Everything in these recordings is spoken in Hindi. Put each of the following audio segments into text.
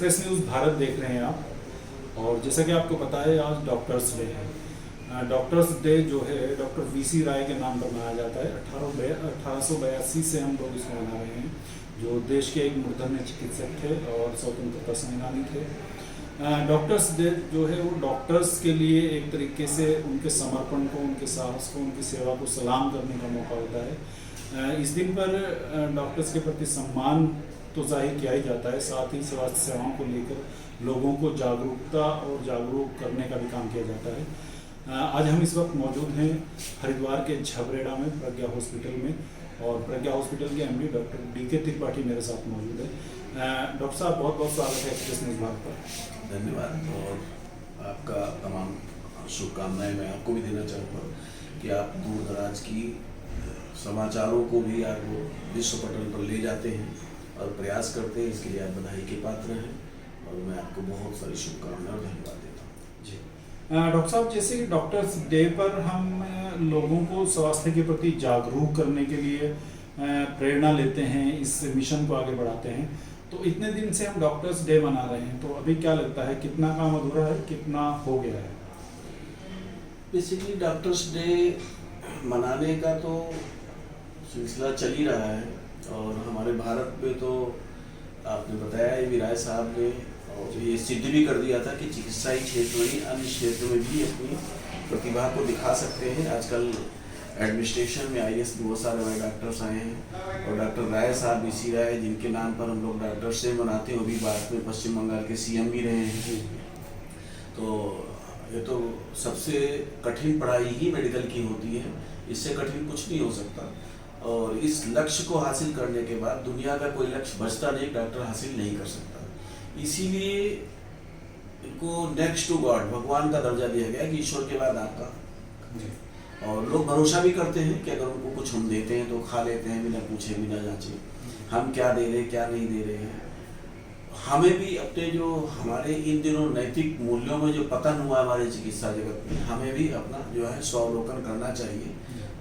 एक्सप्रेस न्यूज़ भारत देख रहे हैं आप। और जैसा कि आपको पता है आज डॉक्टर्स डे है। डॉक्टर्स डे जो है डॉक्टर वीसी राय के नाम पर मनाया जाता है। 1882 से हम लोग इसको मना रहे हैं, जो देश के एक मूर्धन्य चिकित्सक थे और स्वतंत्रता सेनानी थे। डॉक्टर्स डे जो है वो डॉक्टर्स के लिए एक तरीके से उनके समर्पण को, उनके साहस को, उनकी सेवा को सलाम करने का मौका होता है। इस दिन पर डॉक्टर्स के प्रति सम्मान तो जाहिर किया ही जाता है, साथ ही स्वास्थ्य सेवाओं को लेकर लोगों को जागरूकता और जागरूक करने का भी काम किया जाता है। आज हम इस वक्त मौजूद हैं हरिद्वार के झबरेड़ा में प्रज्ञा हॉस्पिटल में, और प्रज्ञा हॉस्पिटल के एमडी डॉक्टर डीके त्रिपाठी मेरे साथ मौजूद है। डॉक्टर साहब, बहुत बहुत स्वागत है एक्सप्रेस न्यूज़ भारत पर। धन्यवाद, और आपका तमाम शुभकामनाएं मैं आपको भी देना चाहूँगा कि आप दूर दराज की समाचारों को भी आप विश्व पटल पर ले जाते हैं और प्रयास करते हैं। इसके लिए आप बधाई के पात्र हैं और मैं आपको बहुत सारी शुभकामनाएं और धन्यवाद देता हूँ। जी डॉक्टर साहब, जैसे कि डॉक्टर्स डे पर हम लोगों को स्वास्थ्य के प्रति जागरूक करने के लिए प्रेरणा लेते हैं, इस मिशन को आगे बढ़ाते हैं, तो इतने दिन से हम डॉक्टर्स डे मना रहे हैं, तो अभी क्या लगता है कितना काम अधूरा है, कितना हो गया है? बेसिकली डॉक्टर्स डे मनाने का तो सिलसिला चल ही रहा है, और हमारे भारत में तो आपने बताया ही राय साहब ने और ये सिद्ध भी कर दिया था कि चिकित्साई क्षेत्र में अन्य क्षेत्रों में भी अपनी प्रतिभा को दिखा सकते हैं। आजकल एडमिनिस्ट्रेशन में आईएएस बहुत सारे नए डॉक्टर्स आए हैं, और डॉक्टर राय साहब बीसी राय जिनके नाम पर हम लोग डॉक्टर्स डे मनाते हैं, वो भी भारत में पश्चिम बंगाल के सीएम भी रहे हैं। तो ये तो सबसे कठिन पढ़ाई ही मेडिकल की होती है, इससे कठिन कुछ नहीं हो सकता। और इस लक्ष्य को हासिल करने के बाद दुनिया का कोई लक्ष्य बचता नहीं, डॉक्टर हासिल नहीं कर सकता। इसीलिए इनको नेक्स्ट टू गॉड, भगवान का दर्जा दिया गया कि ईश्वर के बाद आपका। और लोग भरोसा भी करते हैं कि अगर उनको कुछ हम देते हैं तो खा लेते हैं बिना पूछे बिना जांचे, हम क्या दे रहे हैं क्या नहीं दे रहे हैं। हमें भी अपने जो हमारे इन दिनों नैतिक मूल्यों में जो पतन हुआ हमारे चिकित्सा जगत में, हमें भी अपना जो है स्वावलोकन करना चाहिए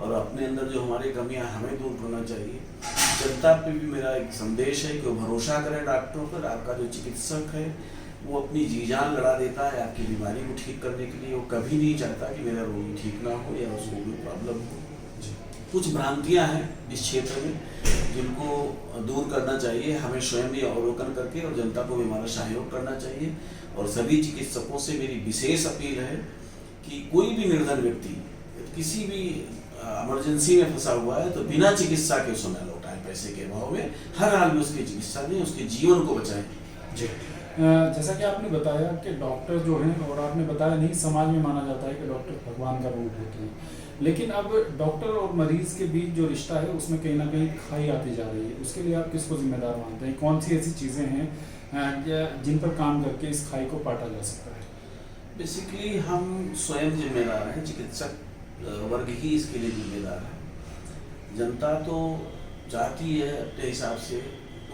और अपने अंदर जो हमारी कमियां हमें दूर करना चाहिए। जनता पे भी मेरा एक संदेश है कि वो भरोसा करें डॉक्टरों पर। आपका जो चिकित्सक है वो अपनी जी जान लड़ा देता है आपकी बीमारी को ठीक करने के लिए। वो कभी नहीं चाहता कि मेरा रोगी ठीक ना हो या उसको कोई प्रॉब्लम हो। कुछ भ्रांतियां हैं इस क्षेत्र में जिनको दूर करना चाहिए, हमें स्वयं भी अवलोकन करके, और जनता को भी हमारा सहयोग करना चाहिए। और सभी चिकित्सकों से मेरी विशेष अपील है कि कोई भी निर्धन व्यक्ति किसी भी इमरजेंसी में फंसा हुआ है तो बिना चिकित्सा के उसे न लौटाएं, पैसे के अभाव में। हर हाल में उसकी चिकित्सा दें, उसके जीवन को बचाएं। जी जैसा कि आपने बताया कि डॉक्टर जो हैं, और आपने बताया नहीं, समाज में माना जाता है कि डॉक्टर भगवान का रूप होते हैं, लेकिन अब डॉक्टर और मरीज के बीच जो रिश्ता है उसमें कहीं ना कहीं खाई आती जा रही है। उसके लिए आप किसको जिम्मेदार मानते हैं? कौन सी ऐसी चीज़ें हैं जिन पर काम करके इस खाई को पाटा जा सकता है? बेसिकली हम स्वयं जिम्मेदार हैं, चिकित्सक वर्ग ही इसके लिए जिम्मेदार है। जनता तो चाहती है अपने हिसाब से,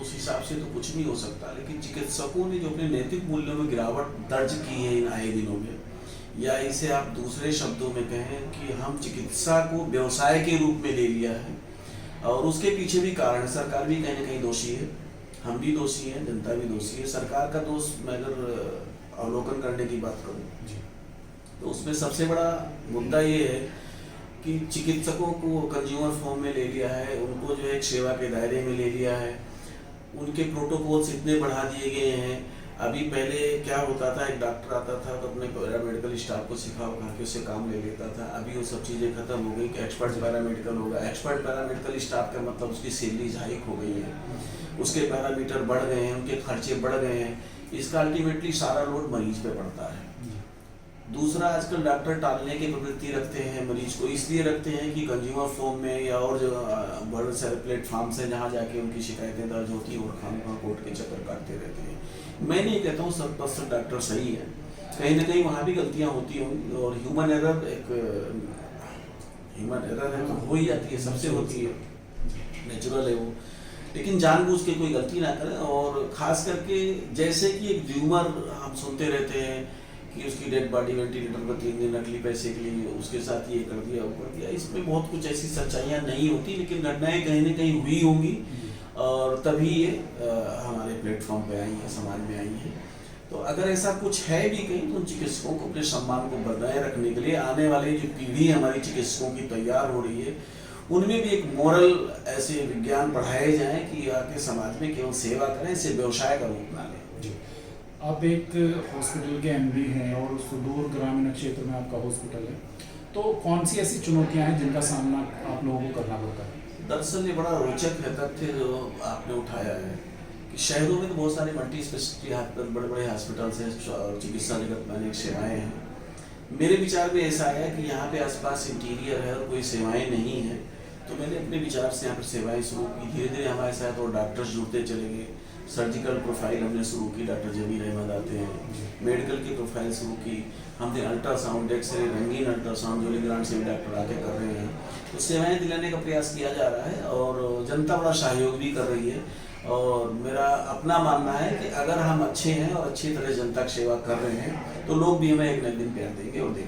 उस हिसाब से तो कुछ नहीं हो सकता, लेकिन चिकित्सकों ने जो अपने नैतिक मूल्यों में गिरावट दर्ज की है इन आए दिनों में, या इसे आप दूसरे शब्दों में कहें कि हम चिकित्सा को व्यवसाय के रूप में ले लिया है, और उसके पीछे भी कारण है। सरकार भी कहीं ना कहीं दोषी है, हम भी दोषी हैं, जनता भी दोषी है। सरकार का दोष मैं अगर अवलोकन करने की बात करूँ तो उसमें सबसे बड़ा मुद्दा ये है कि चिकित्सकों को कंज्यूमर फॉर्म में ले लिया है, उनको जो है एक सेवा के दायरे में ले लिया है, उनके प्रोटोकॉल्स इतने बढ़ा दिए गए हैं। अभी पहले क्या होता था, एक डॉक्टर आता था तो अपने पैरामेडिकल स्टाफ को सिखा के उससे काम ले लेता था। अभी वो सब चीज़ें खत्म हो गई कि एक्सपर्ट पैरामेडिकल होगा। एक्सपर्ट पैरामेडिकल स्टाफ का मतलब उसकी सैलरीज हाइक हो गई है, उसके पैरामीटर बढ़ गए हैं, उनके खर्चे बढ़ गए हैं। इसका अल्टीमेटली सारा लोड मरीज पे पड़ता है। दूसरा, आजकल डॉक्टर टालने की प्रवृत्ति रखते हैं, मरीज को इसलिए रखते हैं कि कंज्यूमर फॉर्म में या और जो बड़े सारे प्लेटफॉर्म से जहाँ जाके उनकी शिकायतें दर्ज होती हैं और खाना कोर्ट के चक्कर काटते रहते हैं। मैं नहीं कहता हूँ 100% डॉक्टर सही है, कहीं ना कहीं वहाँ भी गलतियाँ होती होंगी, और ह्यूमन एरर है तो हो ही जाती है, सबसे होती है, नेचुरल है वो। लेकिन जानबूझ के कोई गलती ना करें। और ख़ास करके जैसे कि एक र्यूमर हम सुनते रहते हैं कि उसकी डेड बॉडी वेंटिलेटर पर 3 दिन नकली पैसे के लिए उसके साथ ये कर दिया वो कर दिया। इसमें बहुत कुछ ऐसी सच्चाइयाँ नहीं होती, लेकिन घटनाएं कहीं ना कहीं हुई होंगी और तभी ये हमारे प्लेटफॉर्म पे आई हैं, समाज में आई हैं। तो अगर ऐसा कुछ है भी कहीं तो चिकित्सकों को अपने सम्मान को बनाए रखने के लिए आने वाली जो पीढ़ी हमारी चिकित्सकों की तैयार हो रही है, उनमें भी एक मोरल ऐसे विज्ञान पढ़ाए जाएं कि आके समाज में केवल सेवा करें, इसे व्यवसाय का रूप ना लें। जी, आप एक हॉस्पिटल के एमडी हैं और सुदूर ग्रामीण क्षेत्र में आपका हॉस्पिटल है, तो कौन सी ऐसी चुनौतियां हैं जिनका सामना आप लोगों को करना पड़ता है? दरअसल ये बड़ा रोचक है तथ्य जो आपने उठाया है कि शहरों में तो बहुत सारे मल्टी स्पेशलिटी हॉस्पिटल, बड़े बड़े हॉस्पिटल्स हैं और चिकित्सा जगत में अनेक सेवाएँ हैं। मेरे विचार में ऐसा है कि यहाँ पे आसपास इंटीरियर है और कोई सेवाएं नहीं है, तो मैंने अपने विचार से यहाँ पर सेवाएं शुरू की। धीरे धीरे हमारे साथ और डॉक्टर्स जुड़ते चले गए। सर्जिकल प्रोफाइल हमने शुरू की, डॉक्टर जमीर अहमद आते हैं। मेडिकल की प्रोफाइल शुरू की हमने, अल्ट्रासाउंड, एक्सरे, रंगीन अल्ट्रासाउंड जोली ग्रांट से भी डॉक्टर आके कर रहे हैं। तो सेवाएं दिलाने का प्रयास किया जा रहा है और जनता बड़ा सहयोग भी कर रही है। और मेरा अपना मानना है कि अगर हम अच्छे हैं और अच्छी तरह जनता की सेवा कर रहे हैं तो लोग भी हमें एक न दिन प्यार देंगे और दे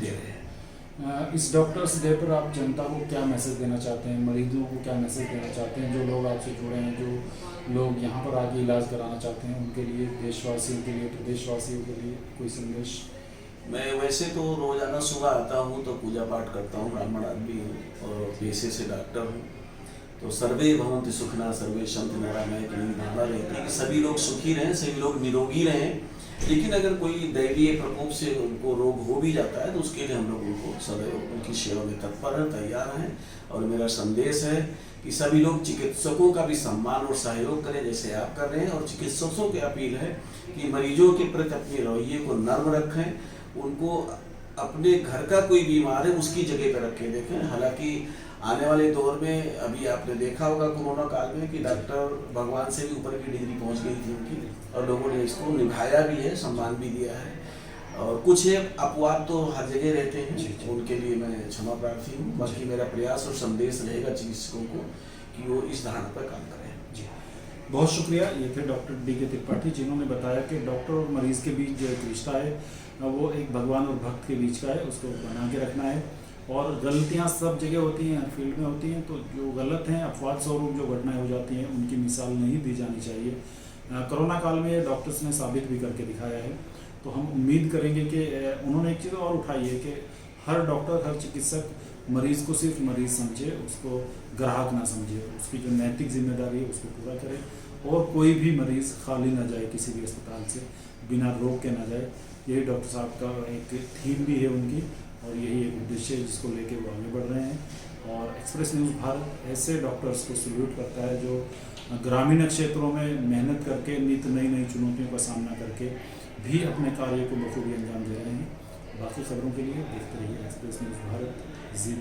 रहे हैं। इस डॉक्टर्स डे पर आप जनता को क्या मैसेज देना चाहते हैं, मरीजों को क्या मैसेज देना चाहते हैं, जो लोग आपसे जुड़े हैं, जो लोग यहाँ पर आके इलाज कराना चाहते हैं, उनके लिए, देशवासियों के लिए, प्रदेशवासियों के लिए कोई संदेश? मैं वैसे तो रोजाना सुबह आता हूँ तो पूजा पाठ करता हूँ, ब्राह्मण आदमी हूँ और पेशे से डॉक्टर हूँ। तो सर्वे भवन्तु सुखिनः सर्वे सन्तु निरामया की भावना रहती है कि सभी लोग सुखी रहें, सभी लोग निरोगी रहें। लेकिन अगर कोई दैवीय प्रकोप से उनको रोग हो भी जाता है तो उसके लिए हम लोग उनको सदैव उनकी सेवा में तत्पर हैं, तैयार हैं। और मेरा संदेश है कि सभी लोग चिकित्सकों का भी सम्मान और सहयोग करें जैसे आप कर रहे हैं। और चिकित्सकों की अपील है कि मरीजों के प्रति अपने रवैये को नर्म रखें, उनको अपने घर का कोई बीमार है उसकी जगह पर रख के देखें। हालांकि आने वाले दौर में अभी आपने देखा होगा कोरोना काल में कि डॉक्टर भगवान से भी ऊपर की डिग्री पहुंच गई थी उनकी, और लोगों ने इसको निभाया भी है, सम्मान भी दिया है। और कुछ है अपवाद तो हर जगह रहते हैं, उनके लिए मैं क्षमा प्रार्थी हूँ। बाकी मेरा प्रयास और संदेश रहेगा चिकित्सकों को कि वो इस धारणा पर काम करें। जी, बहुत शुक्रिया। ये थे डॉक्टर डी.के. त्रिपाठी, जिन्होंने बताया कि डॉक्टर और मरीज़ के बीच जो एक रिश्ता है वो एक भगवान और भक्त के बीच का है, उसको बना के रखना है। और गलतियां सब जगह होती हैं, हर फील्ड में होती हैं, तो जो गलत हैं, अपवाद स्वरूप जो घटनाएं हो जाती हैं, उनकी मिसाल नहीं दी जानी चाहिए। कोरोना काल में डॉक्टर्स ने साबित भी करके दिखाया है। तो हम उम्मीद करेंगे कि उन्होंने एक चीज़ और उठाई है कि हर डॉक्टर, हर चिकित्सक मरीज़ को सिर्फ मरीज़ समझे, उसको ग्राहक ना समझे, उसकी जो नैतिक जिम्मेदारी है उसको पूरा करे और कोई भी मरीज़ खाली ना जाए किसी भी अस्पताल से, बिना रोक के ना जाए। यही डॉक्टर साहब का एक थीम भी है उनकी, और यही एक उद्देश्य है जिसको लेके वो आगे बढ़ रहे हैं। और एक्सप्रेस न्यूज़ भारत ऐसे डॉक्टर्स को सल्यूट करता है जो ग्रामीण क्षेत्रों में मेहनत करके, नित नई नई चुनौतियों का सामना करके भी अपने कार्य को बखूबी अंजाम दे रहे हैं। बाकी खबरों के लिए देखते रहिए एक्सप्रेस न्यूज़ भारत, जी।